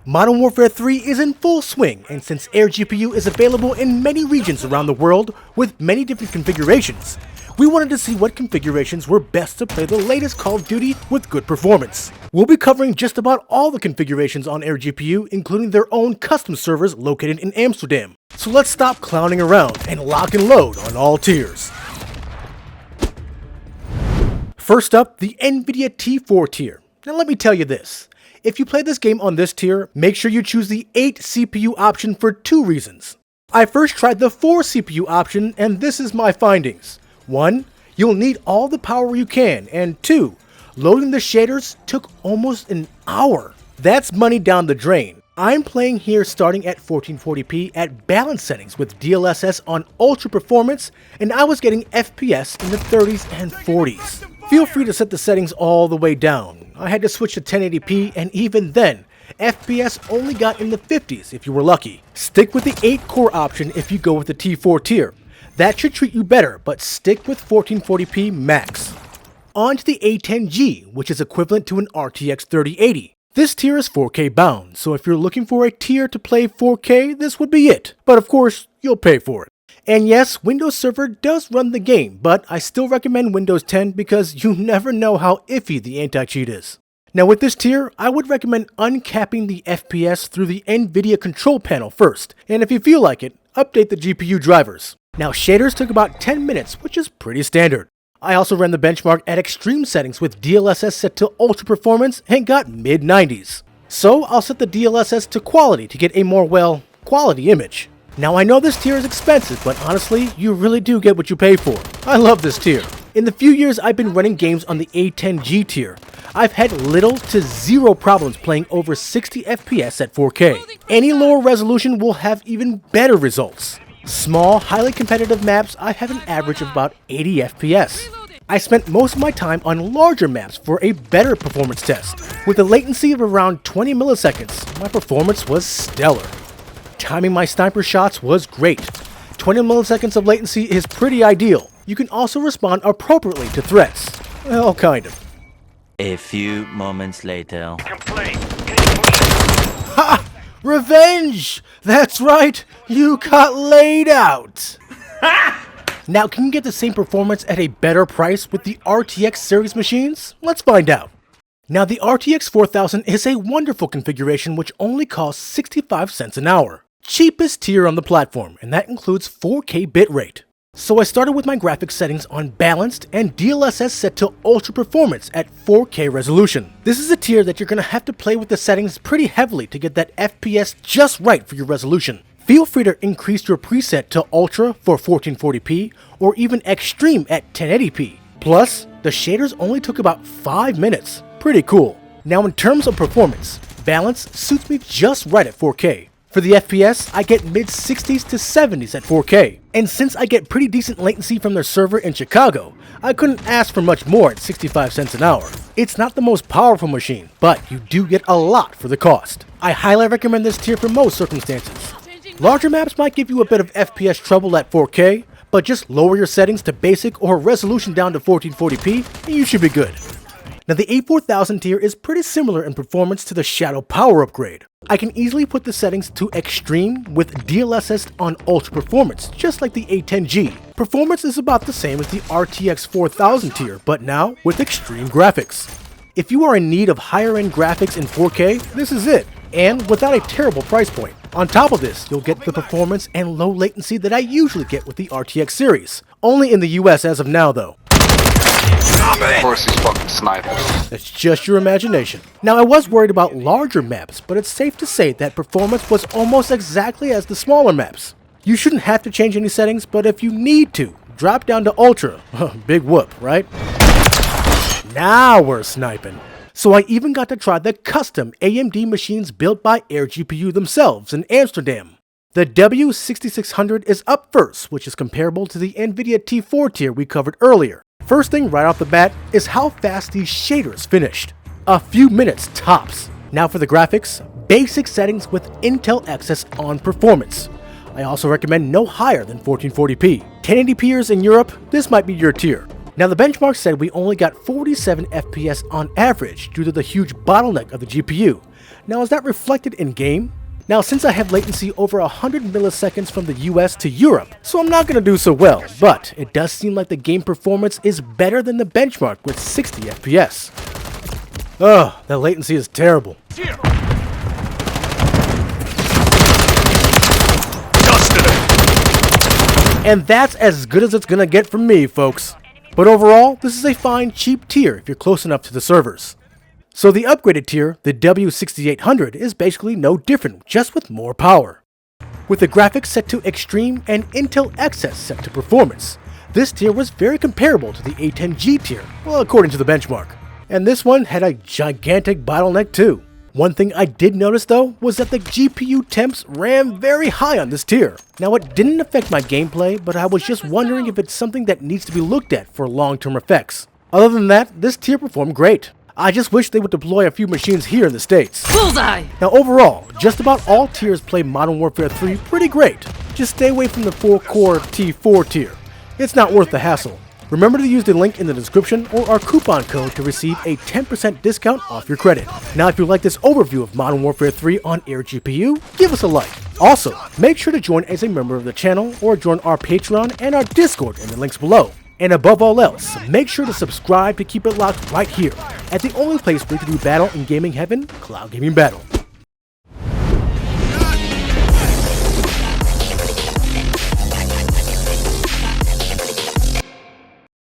Modern Warfare 3 is in full swing, and since AirGPU is available in many regions around the world with many different configurations, we wanted to see what configurations were best to play the latest Call of Duty with good performance. We'll be covering just about all the configurations on AirGPU, including their own custom servers located in Amsterdam. So let's stop clowning around and lock and load on all tiers. First up, the Nvidia T4 tier. Now let me tell you this. If you play this game on this tier, make sure you choose the 8 CPU option for 2 reasons. I first tried the 4 CPU option, and this is my findings. 1. You'll need all the power you can, and 2. Loading the shaders took almost an hour. That's money down the drain. I'm playing here starting at 1440p at balance settings with DLSS on ultra performance, and I was getting FPS in the 30s and 40s. Feel free to set the settings all the way down. I had to switch to 1080p, and even then, FPS only got in the 50s if you were lucky. Stick with the 8 core option if you go with the T4 tier. That should treat you better, but stick with 1440p max. On to the A0G, which is equivalent to an RTX 3080. This tier is 4K bound, so if you're looking for a tier to play 4K, this would be it. But of course, you'll pay for it. And yes, Windows Server does run the game, but I still recommend Windows 10 because you never know how iffy the anti-cheat is. Now with this tier, I would recommend uncapping the FPS through the Nvidia control panel first, and if you feel like it, update the GPU drivers. Now shaders took about 10 minutes, which is pretty standard. I also ran the benchmark at extreme settings with DLSS set to ultra performance and got mid-90s. So I'll set the DLSS to quality to get a more, well, quality image. Now I know this tier is expensive, but honestly, you really do get what you pay for. I love this tier. In the few years I've been running games on the A0G tier, I've had little to zero problems playing over 60 FPS at 4K. Any lower resolution will have even better results. Small, highly competitive maps, I have an average of about 80 FPS. I spent most of my time on larger maps for a better performance test. With a latency of around 20 milliseconds, my performance was stellar. Timing my sniper shots was great. 20 milliseconds of latency is pretty ideal. You can also respond appropriately to threats. Well, kind of. A few moments later. Ha! Revenge! That's right, you got laid out! Now, can you get the same performance at a better price with the RTX series machines? Let's find out. Now, the RTX 4000 is a wonderful configuration which only costs 65 cents an hour. Cheapest tier on the platform, and that includes 4K bitrate. So I started with my graphics settings on balanced and DLSS set to ultra performance at 4K resolution. This is a tier that you're going to have to play with the settings pretty heavily to get that FPS just right for your resolution. Feel free to increase your preset to ultra for 1440p or even extreme at 1080p. Plus, the shaders only took about 5 minutes. Pretty cool. Now in terms of performance, balance suits me just right at 4K. For the FPS, I get mid-60s to 70s at 4K. And since I get pretty decent latency from their server in Chicago, I couldn't ask for much more at 65 cents an hour. It's not the most powerful machine, but you do get a lot for the cost. I highly recommend this tier for most circumstances. Larger maps might give you a bit of FPS trouble at 4K, but just lower your settings to basic or resolution down to 1440p and you should be good. Now the A4000 tier is pretty similar in performance to the Shadow Power upgrade. I can easily put the settings to extreme with DLSS on ultra performance, just like the A0G. Performance is about the same as the RTX 4000 tier, but now with extreme graphics. If you are in need of higher end graphics in 4K, this is it, and without a terrible price point. On top of this, you'll get the performance and low latency that I usually get with the RTX series. Only in the US as of now though. Of course he's fucking snipers. That's just your imagination. Now I was worried about larger maps, but it's safe to say that performance was almost exactly as the smaller maps. You shouldn't have to change any settings, but if you need to, drop down to ultra. Big whoop, right? Now we're sniping. So I even got to try the custom AMD machines built by AirGPU themselves in Amsterdam. The W6600 is up first, which is comparable to the Nvidia T4 tier we covered earlier. First thing right off the bat is how fast these shaders finished. A few minutes tops. Now for the graphics, basic settings with Intel X's on performance. I also recommend no higher than 1440p. 1080pers in Europe, this might be your tier. Now the benchmark said we only got 47 FPS on average due to the huge bottleneck of the GPU. Now is that reflected in game? Now since I have latency over 100 milliseconds from the US to Europe, so I'm not going to do so well, but it does seem like the game performance is better than the benchmark with 60 FPS. Ugh, that latency is terrible. And that's as good as it's gonna get from me, folks. But overall, this is a fine, cheap tier if you're close enough to the servers. So the upgraded tier, the W6800, is basically no different, just with more power. With the graphics set to extreme and Intel Excess set to performance, this tier was very comparable to the A10G tier, well, according to the benchmark. And this one had a gigantic bottleneck too. One thing I did notice though was that the GPU temps ran very high on this tier. Now it didn't affect my gameplay, but I was just wondering if it's something that needs to be looked at for long-term effects. Other than that, this tier performed great. I just wish they would deploy a few machines here in the States. Bullseye! Now overall, just about all tiers play Modern Warfare 3 pretty great. Just stay away from the 4-core T4 tier. It's not worth the hassle. Remember to use the link in the description or our coupon code to receive a 10% discount off your credit. Now if you like this overview of Modern Warfare 3 on AirGPU, give us a like. Also, make sure to join as a member of the channel or join our Patreon and our Discord in the links below. And above all else, make sure to subscribe to keep it locked right here at the only place where you can do battle in gaming heaven, Cloud Gaming Battle.